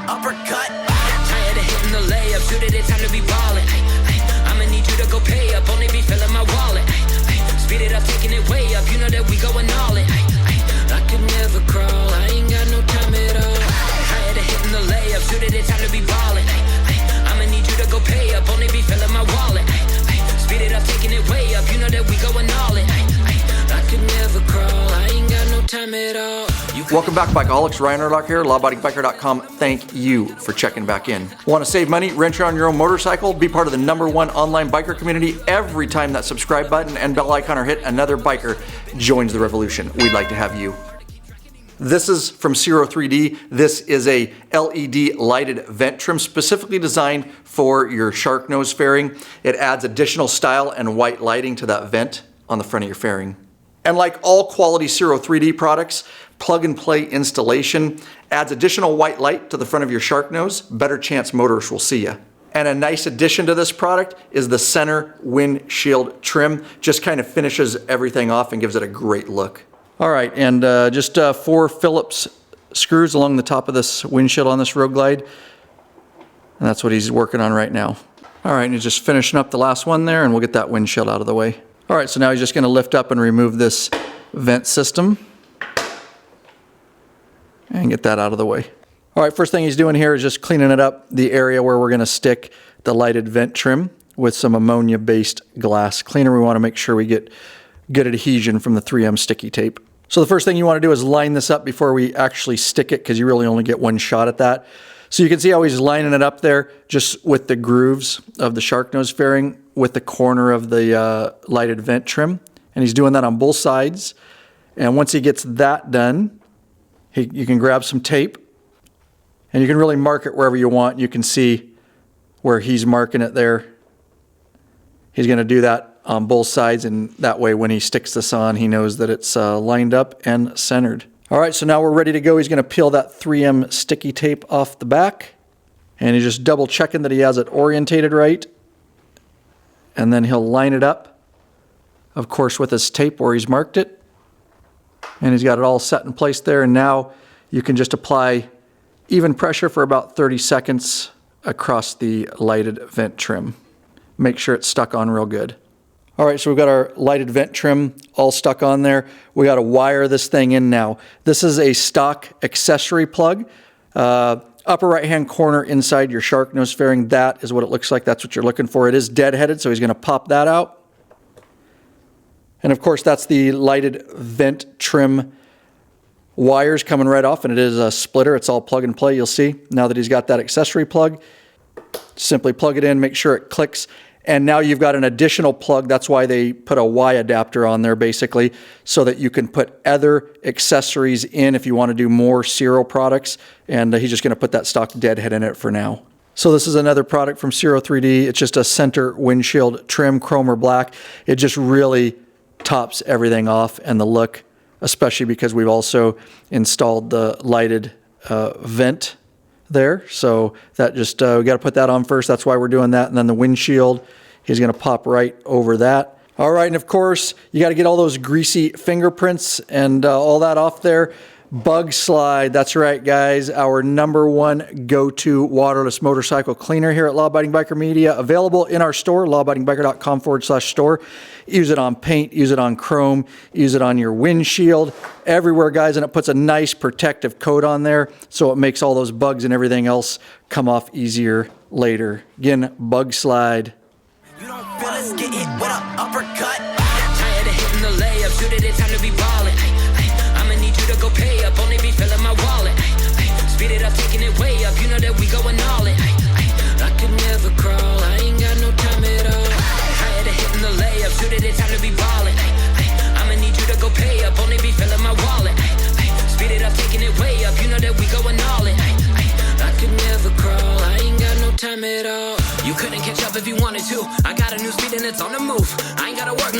uppercut. Tired of hitting the layup, shoot it, it's time to be ballin'. I'ma need you to go pay up, only be filling my wallet. Speed it up, taking it way up, you know that we going all in. I could never crawl, I ain't got no time at all. Tired of hitting the layup, shoot it, it's time to be ballin'. I'ma need you to go pay up, only be filling my wallet. Speed it up, taking it way up, you know that we going all in. I could never crawl, I ain't got no time at all. Welcome back, Bikeaholics. Ryan Erdock here, lawabidingbiker.com. Thank you for checking back in. Want to save money, rent on your own motorcycle, be part of the #1 online biker community? Every time that subscribe button and bell icon are hit, another biker joins the revolution. We'd like to have you. This is from Ciro 3D. This is a LED lighted vent trim specifically designed for your shark nose fairing. It adds additional style and white lighting to that vent on the front of your fairing. And like all quality Ciro 3D products, plug and play installation adds additional white light to the front of your shark nose. Better chance motorists will see you. And a nice addition to this product is the center windshield trim. Just kind of finishes everything off and gives it a great look. All right, and just 4 Phillips screws along the top of this windshield on this Road Glide. And that's what he's working on right now. All right, and he's just finishing up the last one there, and we'll get that windshield out of the way. All right, so now he's just gonna lift up and remove this vent system and get that out of the way. All right, first thing he's doing here is just cleaning it up, the area where we're gonna stick the lighted vent trim with some ammonia-based glass cleaner. We wanna make sure we get good adhesion from the 3M sticky tape. So the first thing you wanna do is line this up before we actually stick it, because you really only get one shot at that. So you can see how he's lining it up there just with the grooves of the shark nose fairing with the corner of the lighted vent trim. And he's doing that on both sides. And once he gets that done, you can grab some tape and you can really mark it wherever you want. You can see where he's marking it there. He's going to do that on both sides, and that way when he sticks this on, he knows that it's lined up and centered. All right, so now we're ready to go. He's going to peel that 3M sticky tape off the back, and he's just double checking that he has it orientated right. And then he'll line it up, of course, with his tape where he's marked it. And he's got it all set in place there. And now you can just apply even pressure for about 30 seconds across the lighted vent trim. Make sure it's stuck on real good. All right, so we've got our lighted vent trim all stuck on there. We got to wire this thing in now. This is a stock accessory plug. Upper right-hand corner inside your shark nose fairing, that is what it looks like. That's what you're looking for. It is dead-headed, so he's going to pop that out. And of course, that's the lighted vent trim wires coming right off, and it is a splitter. It's all plug and play, you'll see. Now that he's got that accessory plug, simply plug it in, make sure it clicks. And now you've got an additional plug. That's why they put a Y adapter on there, basically, so that you can put other accessories in if you want to do more Ciro products. And he's just going to put that stock deadhead in it for now. So this is another product from Ciro 3D. It's just a center windshield trim, chrome or black. It just really tops everything off, and the look, especially because we've also installed the lighted vent there. So that just, we got to put that on first. That's why we're doing that. And then the windshield, he's going to pop right over that. All right, and of course, you got to get all those greasy fingerprints and all that off there. BUGSLIDE, that's right, guys. Our #1 go-to waterless motorcycle cleaner here at Law Abiding Biker Media. Available in our store, lawabidingbiker.com/store. Use it on paint, use it on chrome, use it on your windshield, everywhere, guys, and it puts a nice protective coat on there, so it makes all those bugs and everything else come off easier later. Again, BUGSLIDE. You don't feel us, get hit with an uppercut. Tired of hitting the layup, shoot it, it's time to be ballin'. I'ma need you to go pay up, only be filling my wallet. Speed it up, taking it way up, you know that we going all in. I could never crawl, I ain't got no time at all. Tired of hitting the layup, shoot it, it's time to be ballin'. I'ma need you to go pay up, only be filling my wallet. Speed it up, taking it way up, you know that we going all in. I could never crawl, I ain't got no time at all. You couldn't catch up if you wanted to. I got a new speed and it's on the move. I ain't gotta work